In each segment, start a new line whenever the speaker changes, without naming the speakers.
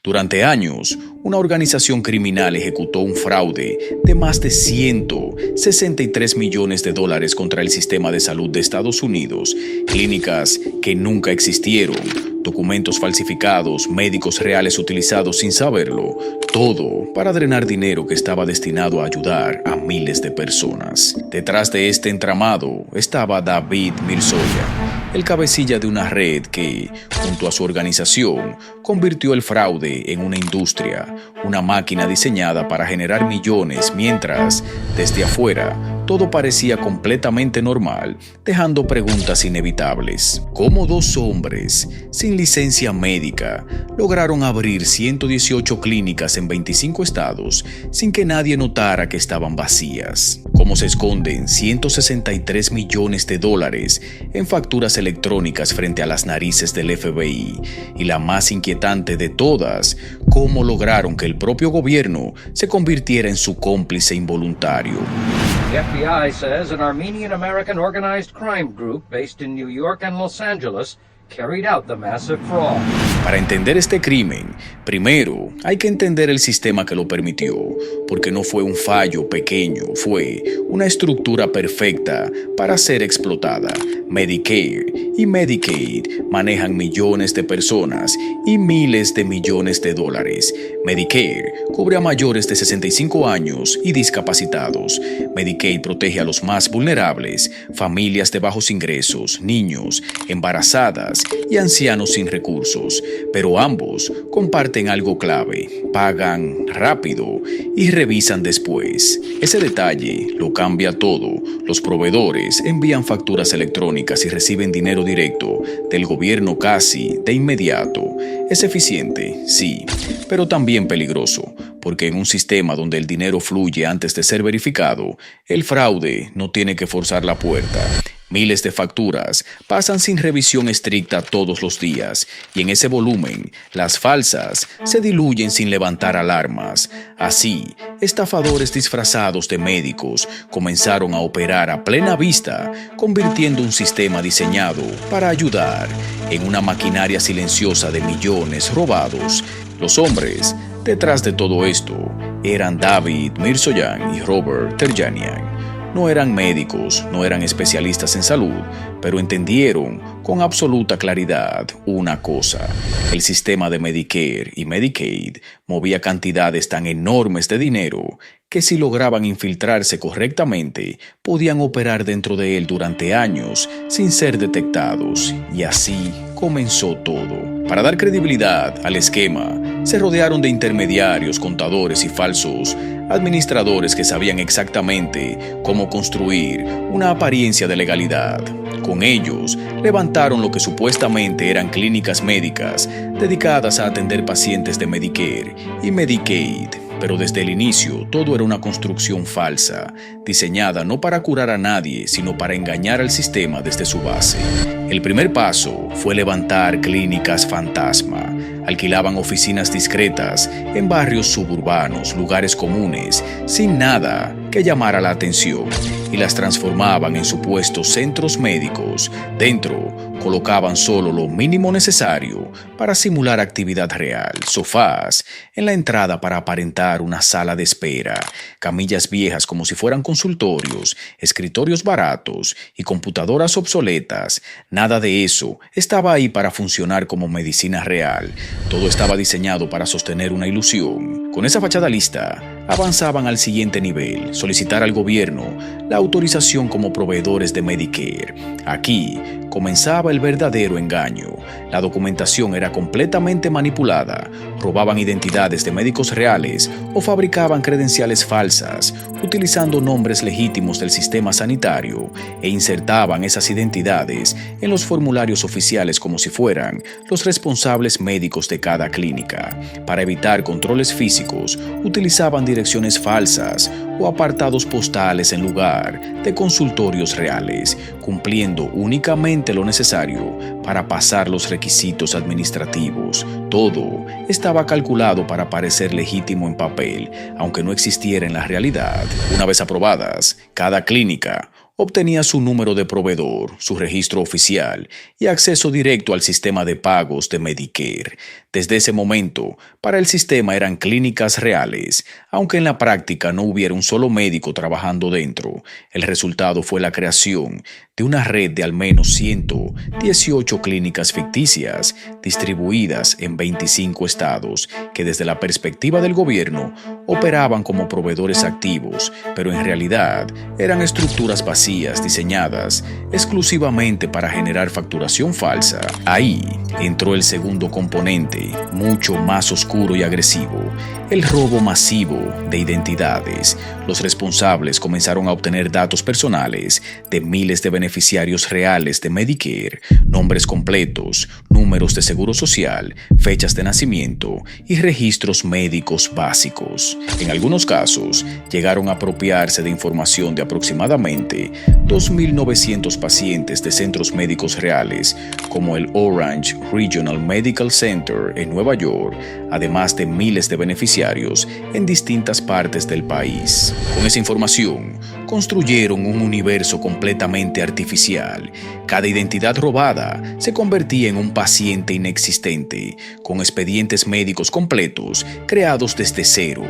Durante años, una organización criminal ejecutó un fraude de más de $163 millones contra el sistema de salud de Estados Unidos, clínicas que nunca existieron, documentos falsificados, médicos reales utilizados sin saberlo, todo para drenar dinero que estaba destinado a ayudar a miles de personas. Detrás de este entramado estaba David Mirzoyan, el cabecilla de una red que, junto a su organización, convirtió el fraude en una industria, una máquina diseñada para generar millones mientras, desde afuera, todo parecía completamente normal, dejando preguntas inevitables. ¿Cómo dos hombres, sin licencia médica, lograron abrir 118 clínicas en 25 estados sin que nadie notara que estaban vacías? ¿Cómo se esconden $163 millones en facturas electrónicas frente a las narices del FBI? Y la más inquietante de todas, ¿cómo lograron que el propio gobierno se convirtiera en su cómplice involuntario?
The FBI says an Armenian-American organized crime group based in New York and Los Angeles carried out the massive fraud.
Para entender este crimen, primero hay que entender el sistema que lo permitió, porque no fue un fallo pequeño, fue una estructura perfecta para ser explotada. Medicare y Medicaid manejan millones de personas y miles de millones de dólares. Medicare cubre a mayores de 65 años y discapacitados. Medicaid protege a los más vulnerables, familias de bajos ingresos, niños, embarazadas y ancianos sin recursos. Pero ambos comparten algo clave: pagan rápido y revisan después. Ese detalle lo cambia todo. Los proveedores envían facturas electrónicas y reciben dinero directo del gobierno casi de inmediato. Es eficiente, sí, pero también peligroso, porque en un sistema donde el dinero fluye antes de ser verificado, el fraude no tiene que forzar la puerta. Miles de facturas pasan sin revisión estricta todos los días, y en ese volumen, las falsas se diluyen sin levantar alarmas. Así, estafadores disfrazados de médicos comenzaron a operar a plena vista, convirtiendo un sistema diseñado para ayudar en una maquinaria silenciosa de millones robados. Los hombres detrás de todo esto eran David Mirzoyan y Robert Terjanian. No eran médicos, no eran especialistas en salud, pero entendieron con absoluta claridad una cosa: el sistema de Medicare y Medicaid movía cantidades tan enormes de dinero que si lograban infiltrarse correctamente, podían operar dentro de él durante años sin ser detectados, y así comenzó todo. Para dar credibilidad al esquema, se rodearon de intermediarios, contadores y falsos administradores que sabían exactamente cómo construir una apariencia de legalidad. Con ellos, levantaron lo que supuestamente eran clínicas médicas dedicadas a atender pacientes de Medicare y Medicaid. Pero desde el inicio todo era una construcción falsa, diseñada no para curar a nadie, sino para engañar al sistema desde su base. El primer paso fue levantar clínicas fantasma. Alquilaban oficinas discretas en barrios suburbanos, lugares comunes, sin nada que llamara la atención, y las transformaban en supuestos centros médicos. Dentro colocaban solo lo mínimo necesario para simular actividad real: sofás en la entrada para aparentar una sala de espera, camillas viejas como si fueran consultorios, escritorios baratos y computadoras obsoletas. Nada de eso estaba ahí para funcionar como medicina real. Todo estaba diseñado para sostener una ilusión. Con esa fachada lista, avanzaban al siguiente nivel: solicitar al gobierno la autorización como proveedores de Medicare. Aquí comenzaba el verdadero engaño. La documentación era completamente manipulada. Robaban identidades de médicos reales o fabricaban credenciales falsas, utilizando nombres legítimos del sistema sanitario, e insertaban esas identidades en los formularios oficiales como si fueran los responsables médicos de cada clínica. Para evitar controles físicos, utilizaban direcciones falsas o apartados postales en lugar de consultorios reales, cumpliendo únicamente lo necesario para pasar los requisitos administrativos. Todo estaba calculado para parecer legítimo en papel, aunque no existiera en la realidad. Una vez aprobadas, cada clínica obtenía su número de proveedor, su registro oficial y acceso directo al sistema de pagos de Medicare. Desde ese momento, para el sistema eran clínicas reales, aunque en la práctica no hubiera un solo médico trabajando dentro. El resultado fue la creación de una red de al menos 118 clínicas ficticias distribuidas en 25 estados, que desde la perspectiva del gobierno operaban como proveedores activos, pero en realidad eran estructuras vacías diseñadas exclusivamente para generar facturación falsa. Ahí entró el segundo componente, mucho más oscuro y agresivo: el robo masivo de identidades. Los responsables comenzaron a obtener datos personales de miles de beneficiarios reales de Medicare, nombres completos, números de seguro social, fechas de nacimiento y registros médicos básicos. En algunos casos, llegaron a apropiarse de información de aproximadamente 2.900 pacientes de centros médicos reales, como el Orange Regional Medical Center en Nueva York, además de miles de beneficiarios en distintas partes del país. Con esa información, construyeron un universo completamente artificial. Cada identidad robada se convertía en un paciente inexistente, con expedientes médicos completos creados desde cero,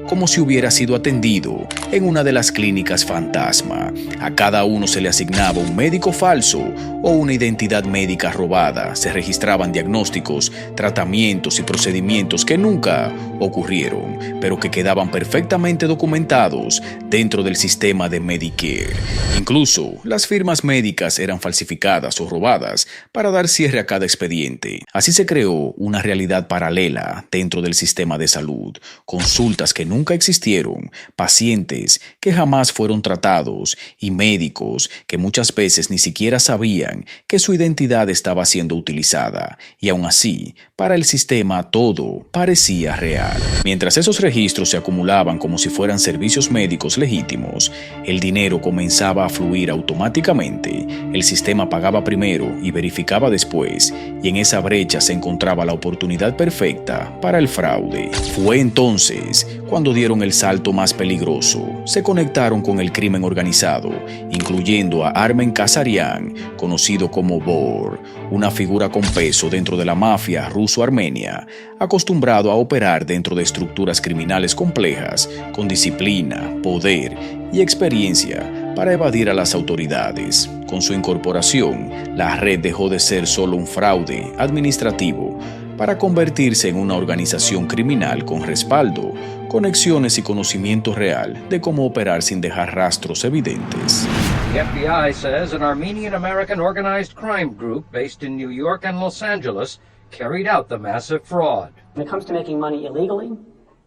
como si hubiera sido atendido en una de las clínicas fantasma. A cada uno se le asignaba un médico falso o una identidad médica robada. Se registraban diagnósticos, tratamientos y procedimientos que nunca ocurrieron, pero que quedaban perfectamente documentados dentro del sistema de Medicare. Incluso las firmas médicas eran falsificadas o robadas para dar cierre a cada expediente. Así se creó una realidad paralela dentro del sistema de salud: consultas que nunca existieron, pacientes que jamás fueron tratados y médicos que muchas veces ni siquiera sabían que su identidad estaba siendo utilizada. Y aún así, para el sistema todo parecía real. Mientras esos registros se acumulaban como si fueran servicios médicos legítimos, el dinero comenzaba a fluir automáticamente. El sistema pagaba primero y verificaba después, y en esa brecha se encontraba la oportunidad perfecta para el fraude. Fue entonces cuando dieron el salto más peligroso. Se conectaron con el crimen organizado, incluyendo a Armen Kasarian, conocido como Bor, una figura con peso dentro de la mafia ruso-armenia, acostumbrado a operar dentro de estructuras criminales complejas, con disciplina, poder y experiencia para evadir a las autoridades. Con su incorporación, la red dejó de ser solo un fraude administrativo para convertirse en una organización criminal con respaldo, conexiones y conocimiento real de cómo operar sin dejar rastros evidentes.
The FBI says an Armenian-American organized crime group based in New York and Los Angeles carried out the massive fraud.
When it comes to making money illegally,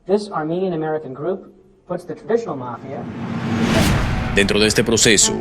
this Armenian-American group puts the traditional mafia.
Dentro de este proceso,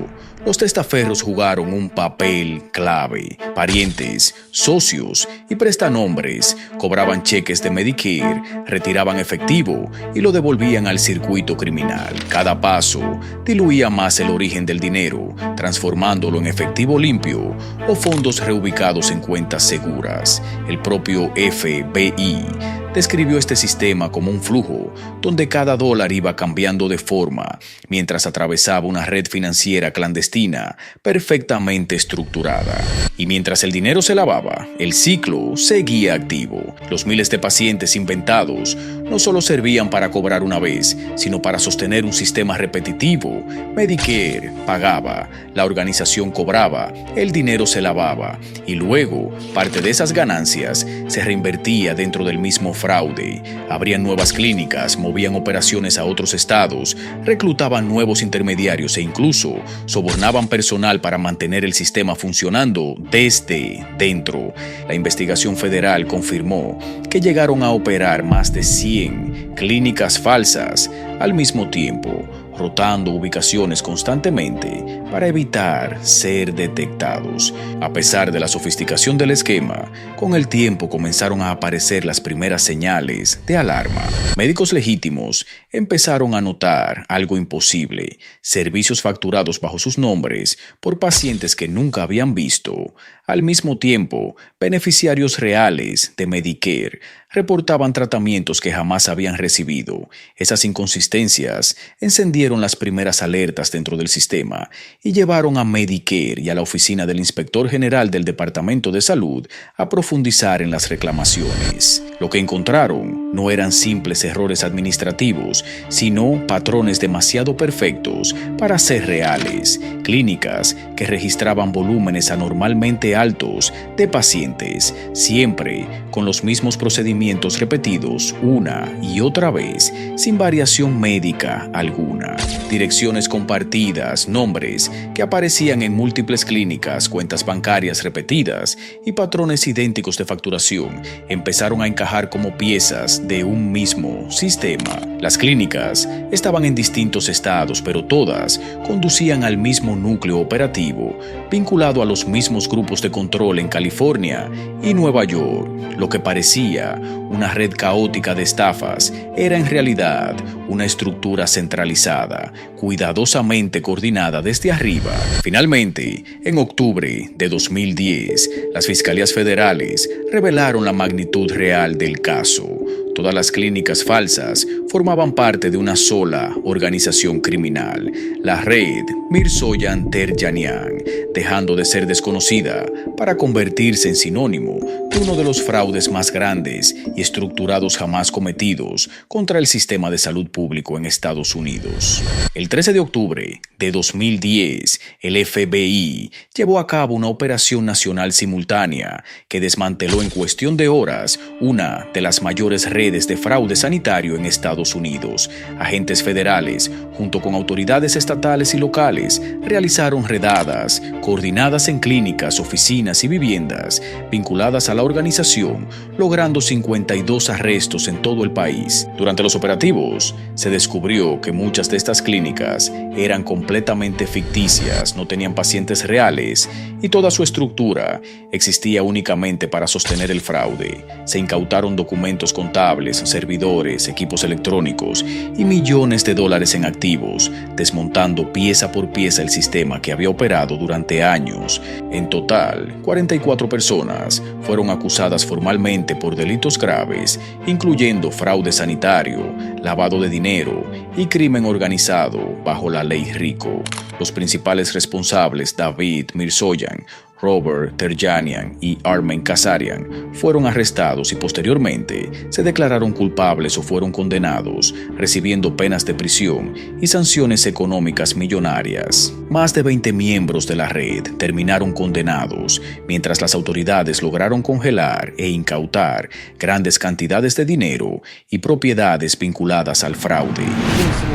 los testaferros jugaron un papel clave. Parientes, socios y prestanombres cobraban cheques de Medicare, retiraban efectivo y lo devolvían al circuito criminal. Cada paso diluía más el origen del dinero, transformándolo en efectivo limpio o fondos reubicados en cuentas seguras. El propio FBI describió este sistema como un flujo donde cada dólar iba cambiando de forma mientras atravesaba una red financiera clandestina perfectamente estructurada. Y mientras el dinero se lavaba, el ciclo seguía activo. Los miles de pacientes inventados no solo servían para cobrar una vez, sino para sostener un sistema repetitivo. Medicare pagaba, la organización cobraba, el dinero se lavaba y luego parte de esas ganancias se reinvertía dentro del mismo fraude. Abrían nuevas clínicas, movían operaciones a otros estados, reclutaban nuevos intermediarios e incluso sobornaban personal para mantener el sistema funcionando desde dentro. La investigación federal confirmó que llegaron a operar más de 100 clínicas falsas al mismo tiempo, rotando ubicaciones constantemente para evitar ser detectados. A pesar de la sofisticación del esquema, con el tiempo comenzaron a aparecer las primeras señales de alarma. Médicos legítimos empezaron a notar algo imposible: servicios facturados bajo sus nombres por pacientes que nunca habían visto. Al mismo tiempo, beneficiarios reales de Medicare reportaban tratamientos que jamás habían recibido. Esas inconsistencias encendieron encendieron las primeras alertas dentro del sistema y llevaron a Medicare y a la oficina del Inspector General del Departamento de Salud a profundizar en las reclamaciones. Lo que encontraron no eran simples errores administrativos, sino patrones demasiado perfectos para ser reales, clínicas que registraban volúmenes anormalmente altos de pacientes, siempre con los mismos procedimientos repetidos una y otra vez, sin variación médica alguna. Direcciones compartidas, nombres que aparecían en múltiples clínicas, cuentas bancarias repetidas y patrones idénticos de facturación empezaron a encajar como piezas de un mismo sistema. Las clínicas estaban en distintos estados, pero todas conducían al mismo núcleo operativo, vinculado a los mismos grupos de control en California y Nueva York. Lo que parecía una red caótica de estafas era en realidad una estructura centralizada, cuidadosamente coordinada desde arriba. Finalmente, en octubre de 2010, las fiscalías federales revelaron la magnitud real del caso. Todas las clínicas falsas formaban parte de una sola organización criminal, la red Mirzoyan Terjanian, dejando de ser desconocida para convertirse en sinónimo de uno de los fraudes más grandes y estructurados jamás cometidos contra el sistema de salud público en Estados Unidos. El 13 de octubre de 2010, el FBI llevó a cabo una operación nacional simultánea que desmanteló en cuestión de horas una de las mayores redes de fraude sanitario en Estados Unidos. Agentes federales, junto con autoridades estatales y locales, realizaron redadas coordinadas en clínicas, oficinas y viviendas vinculadas a la organización, logrando 52 arrestos en todo el país. Durante los operativos, se descubrió que muchas de estas clínicas eran completamente ficticias, no tenían pacientes reales y toda su estructura existía únicamente para sostener el fraude. Se incautaron documentos contables, servidores, equipos electrónicos y millones de dólares en activos, desmontando pieza por pieza el sistema que había operado durante años. En total, 44 personas fueron acusadas formalmente por delitos graves, incluyendo fraude sanitario, lavado de dinero y crimen organizado bajo la ley RICO. Los principales responsables, David Mirzoyan, Robert Terjanian y Armen Kasarian, fueron arrestados y posteriormente se declararon culpables o fueron condenados, recibiendo penas de prisión y sanciones económicas millonarias. Más de 20 miembros de la red terminaron condenados, mientras las autoridades lograron congelar e incautar grandes cantidades de dinero y propiedades vinculadas al fraude.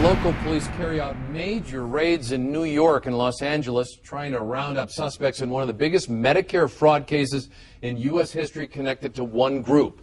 Local police carry out major raids in New York and Los Angeles, trying to round up suspects in one of the biggest Medicare fraud cases in U.S. history connected to one group.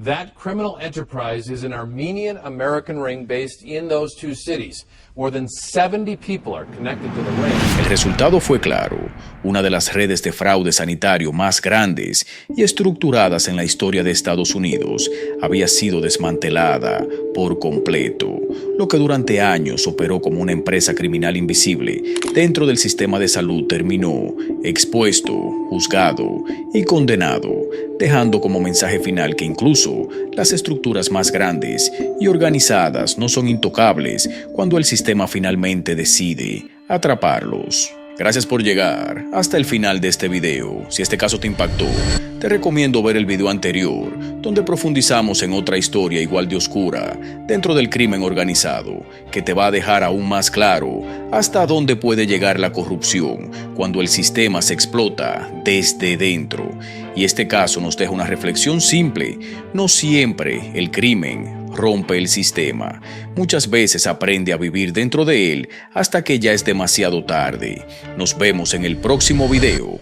That criminal enterprise is an Armenian-American ring based in those two cities. More than 70 people are connected to the ring.
El resultado fue claro. Una de las redes de fraude sanitario más grandes y estructuradas en la historia de Estados Unidos había sido desmantelada por completo. Lo que durante años operó como una empresa criminal invisible dentro del sistema de salud terminó expuesto, juzgado y condenado, dejando como mensaje final que incluso las estructuras más grandes y organizadas no son intocables cuando el sistema finalmente decide atraparlos. Gracias por llegar hasta el final de este video. Si este caso te impactó, te recomiendo ver el video anterior, donde profundizamos en otra historia igual de oscura dentro del crimen organizado, que te va a dejar aún más claro hasta dónde puede llegar la corrupción cuando el sistema se explota desde dentro. Y este caso nos deja una reflexión simple: no siempre el crimen rompe el sistema. Muchas veces aprende a vivir dentro de él hasta que ya es demasiado tarde. Nos vemos en el próximo video.